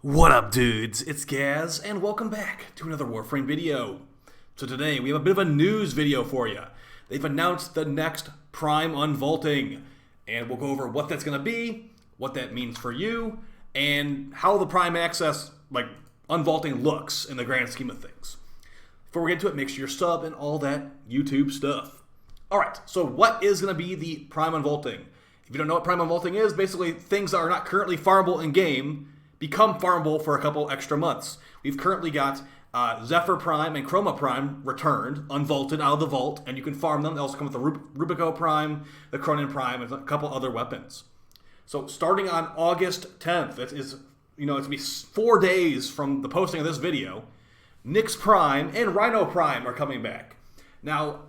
What up, dudes? It's Gaz, and welcome back to another Warframe video. So today, we have a bit of a news video for you. They've announced the Nex Prime Unvaulting, and we'll go over what that's going to be, what that means for you, and how the Prime Access, Unvaulting looks in the grand scheme of things. Before we get into it, make sure you're sub and all that YouTube stuff. Alright, so what is going to be the Prime Unvaulting? If you don't know what Prime Unvaulting is, basically things that are not currently farmable in-game become farmable for a couple extra months. We've currently got Zephyr Prime and Chroma Prime returned, unvaulted out of the vault, and you can farm them. They also come with the Rubico Prime, the Cronin Prime, and a couple other weapons. So starting on August 10th, that is, it's going to be 4 days from the posting of this video, Nex Prime and Rhino Prime are coming back. Now,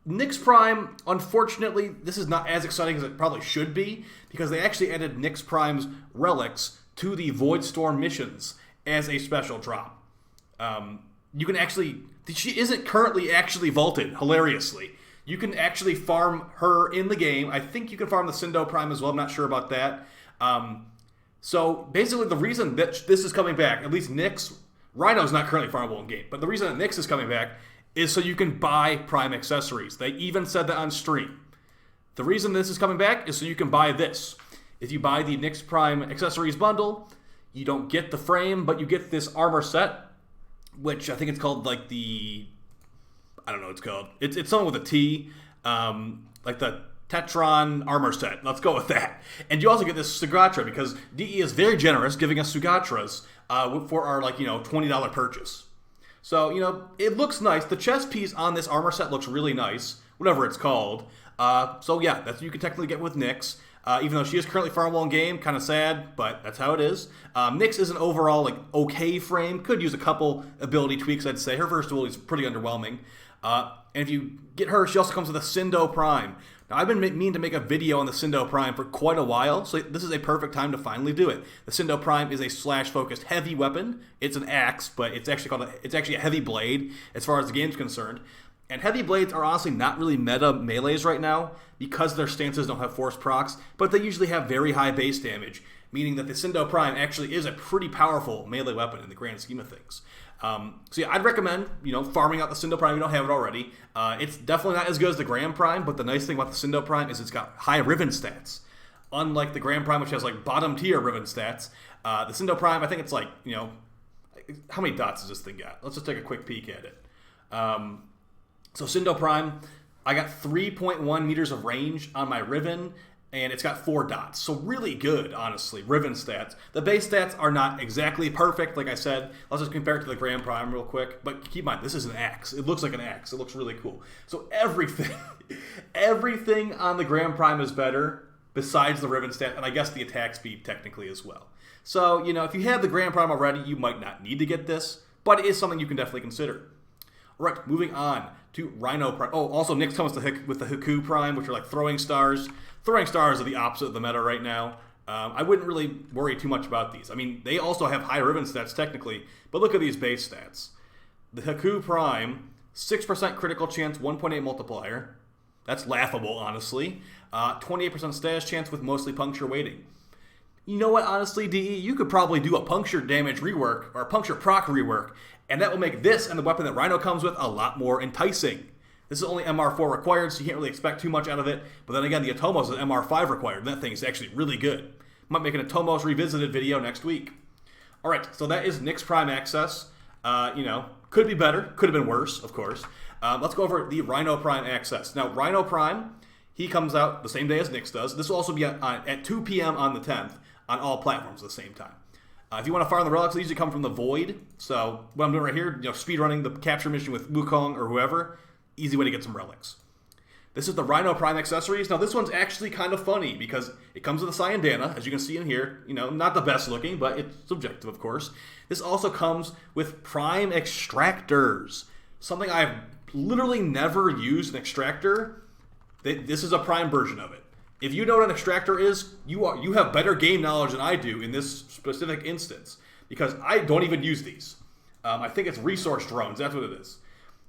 Nex Prime, unfortunately, this is not as exciting as it probably should be, because they actually added Nex Prime's relics to the Voidstorm missions as a special drop. You can actually... She isn't currently actually vaulted, hilariously. You can actually farm her in the game. I think you can farm the Sindo Prime as well. I'm not sure about that. So basically the reason that this is coming back, at least Nex... Rhino's not currently farmable in game, but the reason that Nex is coming back is so you can buy Prime accessories. They even said that on stream. The reason this is coming back is so you can buy this. If you buy the Nex Prime accessories bundle, you don't get the frame, but you get this armor set, which I think it's called I don't know what it's called. It's something with a T, like the Tetron armor set. Let's go with that. And you also get this Sugatra, because DE is very generous giving us Sugatras for our $20 purchase. So, it looks nice. The chest piece on this armor set looks really nice, whatever it's called. So yeah, that's what you can technically get with Nex. Even though she is currently farmable in game, kind of sad, but that's how it is. Nex is an overall okay frame. Could use a couple ability tweaks, I'd say. Her versatility is pretty underwhelming. And if you get her, she also comes with a Sindo Prime. Now, I've been meaning to make a video on the Sindo Prime for quite a while, so this is a perfect time to finally do it. The Sindo Prime is a slash-focused heavy weapon. It's an axe, but it's actually a heavy blade as far as the game's concerned. And heavy blades are honestly not really meta melees right now because their stances don't have force procs, but they usually have very high base damage, meaning that the Sindo Prime actually is a pretty powerful melee weapon in the grand scheme of things. So yeah, I'd recommend, farming out the Sindo Prime if you don't have it already. It's definitely not as good as the Grand Prime, but the nice thing about the Sindo Prime is it's got high Riven stats. Unlike the Grand Prime, which has bottom tier Riven stats, the Sindo Prime, I think it's how many dots does this thing got? Let's just take a quick peek at it. So Sindo Prime, I got 3.1 meters of range on my Riven, and it's got 4 dots. So really good, honestly, Riven stats. The base stats are not exactly perfect, like I said. Let's just compare it to the Grand Prime real quick. But keep in mind, this is an axe. It looks like an axe. It looks really cool. So everything on the Grand Prime is better besides the Riven stat, and I guess the attack speed technically as well. So, if you have the Grand Prime already, you might not need to get this, but it is something you can definitely consider. All right, moving on to Rhino Prime. Oh, also Nex comes with the Haku Prime, which are throwing stars. Throwing stars are the opposite of the meta right now. I wouldn't really worry too much about these. I mean, they also have high Riven stats technically, but look at these base stats. The Haku Prime, 6% critical chance, 1.8 multiplier. That's laughable, honestly. 28% status chance with mostly puncture weighting. You know what, honestly, DE? You could probably do a puncture damage rework, or a puncture proc rework, and that will make this and the weapon that Rhino comes with a lot more enticing. This is only MR4 required, so you can't really expect too much out of it. But then again, the Atomos is MR5 required, and that thing is actually really good. Might make an Atomos revisited video next week. Alright, so that is Nex Prime access. Could be better, could have been worse, of course. Let's go over the Rhino Prime access. Now, Rhino Prime, he comes out the same day as Nex does. This will also be at 2 p.m. on the 10th on all platforms at the same time. If you want to farm the relics, they usually come from the Void. So what I'm doing right here, speedrunning the capture mission with Wukong or whoever, easy way to get some relics. This is the Rhino Prime accessories. Now this one's actually kind of funny because it comes with a Cyandana, as you can see in here. Not the best looking, but it's subjective, of course. This also comes with Prime extractors. Something I've literally never used an extractor. This is a Prime version of it. If you know what an extractor is, you have better game knowledge than I do in this specific instance, because I don't even use these. I think it's resource drones. That's what it is.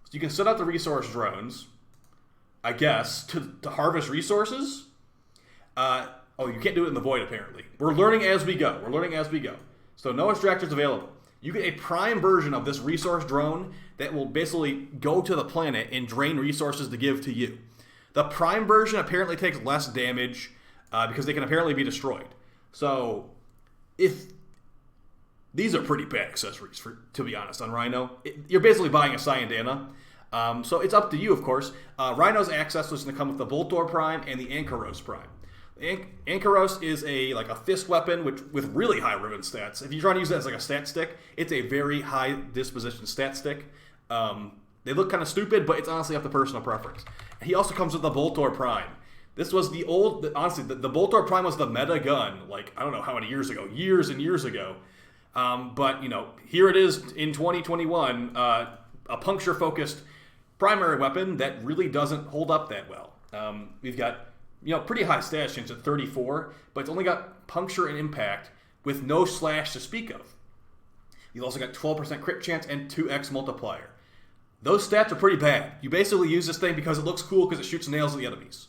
So you can set up the resource drones, I guess, to harvest resources. You can't do it in the Void, apparently. We're learning as we go. So no extractors available. You get a prime version of this resource drone that will basically go to the planet and drain resources to give to you. The prime version apparently takes less damage because they can apparently be destroyed. So if these are pretty bad accessories, to be honest, on Rhino. You're basically buying a Cyandana. So it's up to you, of course. Rhino's access is going to come with the Boltor Prime and the Ankyros Prime. Ankyros is like a fist weapon with really high ribbon stats. If you're trying to use that as like a stat stick, it's a very high disposition stat stick. They look kind of stupid, but it's honestly up to personal preference. He also comes with the Boltor Prime. This was the honestly, the Boltor Prime was the meta gun, like, I don't know how many years ago, years and years ago. But, you know, here it is in 2021, a puncture-focused primary weapon that really doesn't hold up that well. We've got, you know, pretty high stash chance at 34, but it's only got puncture and impact with no slash to speak of. You've also got 12% crit chance and 2x multiplier. Those stats are pretty bad. You basically use this thing because it looks cool because it shoots nails at the enemies.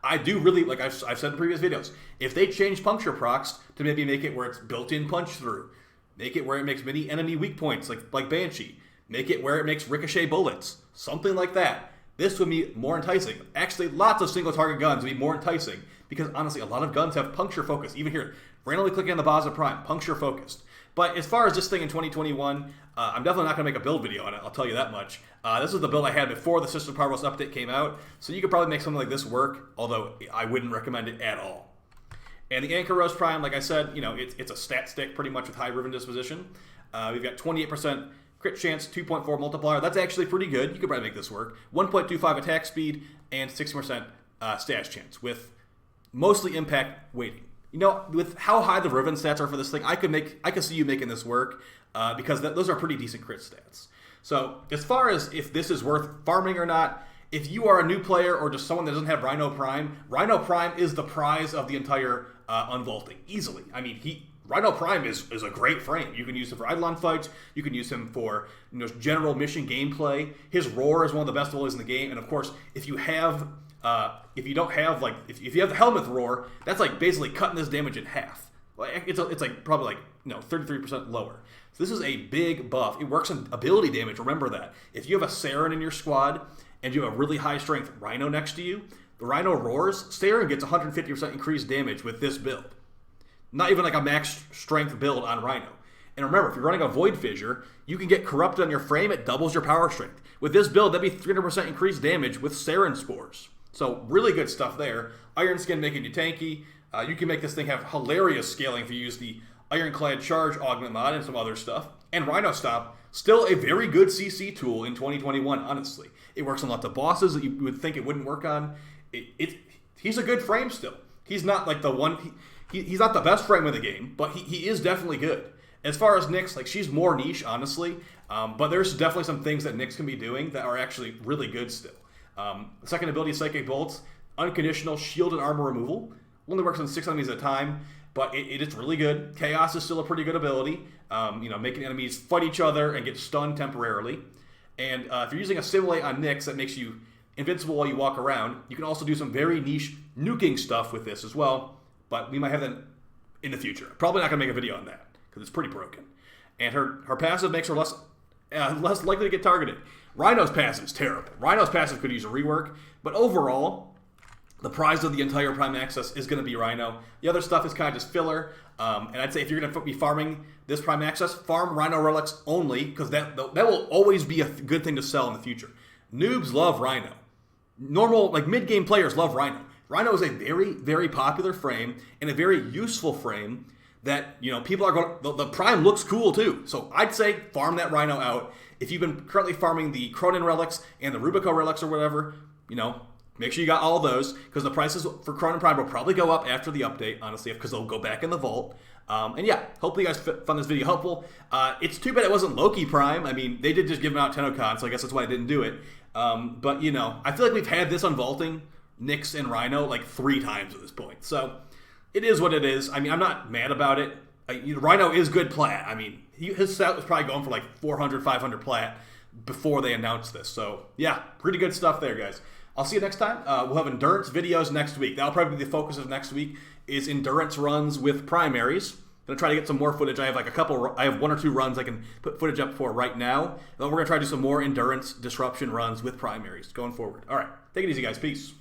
I do really, like I've said in previous videos, if they change puncture procs to maybe make it where it's built-in punch through, make it where it makes many enemy weak points like Banshee, make it where it makes ricochet bullets, something like that, this would be more enticing. Actually, lots of single target guns would be more enticing because honestly, a lot of guns have puncture focus. Even here, randomly clicking on the Baza Prime, puncture focused. But as far as this thing in 2021, I'm definitely not going to make a build video on it, I'll tell you that much. This is the build I had before the System Parvos update came out, so you could probably make something like this work, although I wouldn't recommend it at all. And the Ankyros Prime, like I said, you know, it's a stat stick pretty much with high ribbon disposition. We've got 28% crit chance, 2.4 multiplier. That's actually pretty good. You could probably make this work. 1.25 attack speed and 60% stash chance with mostly impact weighting. You know, with how high the ribbon stats are for this thing, I could see you making this work because those are pretty decent crit stats. So as far as if this is worth farming or not, if you are a new player or just someone that doesn't have Rhino Prime is the prize of the entire Unvaulting, easily. I mean, Rhino Prime is a great frame. You can use him for Eidolon fights. You can use him for, you know, general mission gameplay. His roar is one of the best abilities in the game. And of course, if you have, if you have the Helmet roar, that's like basically cutting this damage in half. Like it's like probably like, you know, 33% lower. So this is a big buff. It works on ability damage. Remember that. If you have a Saren in your squad and you have a really high strength Rhino next to you, the Rhino roars. Saren gets 150% increased damage with this build. Not even like a max strength build on Rhino. And remember, if you're running a Void Fissure, you can get corrupted on your frame. It doubles your power strength. With this build, that'd be 300% increased damage with Saren Spores. So really good stuff there. Iron Skin making you tanky. You can make this thing have hilarious scaling if you use the Ironclad Charge Augment mod and some other stuff. And Rhino Stop, still a very good CC tool in 2021, honestly. It works on lots of bosses that you would think it wouldn't work on. He's a good frame still. He's not like the one... He's not the best frame in the game, but he is definitely good. As far as Nyx, like, she's more niche, honestly, but there's definitely some things that Nyx can be doing that are actually really good still. The second ability, Psychic Bolts, unconditional shield and armor removal. Only works on 6 enemies at a time, but it is really good. Chaos is still a pretty good ability, you know, making enemies fight each other and get stunned temporarily. And if you're using a Simulate on Nyx that makes you invincible while you walk around, you can also do some very niche nuking stuff with this as well. But we might have that in the future. Probably not going to make a video on that because it's pretty broken. And her passive makes her less likely to get targeted. Rhino's passive is terrible. Rhino's passive could use a rework. But overall, the prize of the entire Prime Access is going to be Rhino. The other stuff is kind of just filler. And I'd say if you're going to be farming this Prime Access, farm Rhino Relics only because that will always be a good thing to sell in the future. Noobs love Rhino. Normal, like mid-game players love Rhino. Rhino is a very, very popular frame and a very useful frame that, you know, people are going to... The Prime looks cool, too. So I'd say farm that Rhino out. If you've been currently farming the Cronin Relics and the Rubico Relics or whatever, you know, make sure you got all those because the prices for Cronin Prime will probably go up after the update, honestly, because they'll go back in the vault. And yeah, hopefully you guys found this video helpful. It's too bad it wasn't Loki Prime. I mean, they did just give him out TennoCon, so I guess that's why I didn't do it. But, you know, I feel like we've had this Unvaulting Nyx and Rhino like 3 times at this point. So it is what it is. I mean, I'm not mad about it. Rhino is good plat. I mean, his set was probably going for like 400, 500 plat before they announced this. So yeah, pretty good stuff there, guys. I'll see you next time. We'll have endurance videos next week. That'll probably be the focus of next week is endurance runs with primaries. Gonna try to get some more footage. I have like I have 1 or 2 runs I can put footage up for right now. And then we're gonna try to do some more endurance disruption runs with primaries going forward. All right, take it easy, guys. Peace.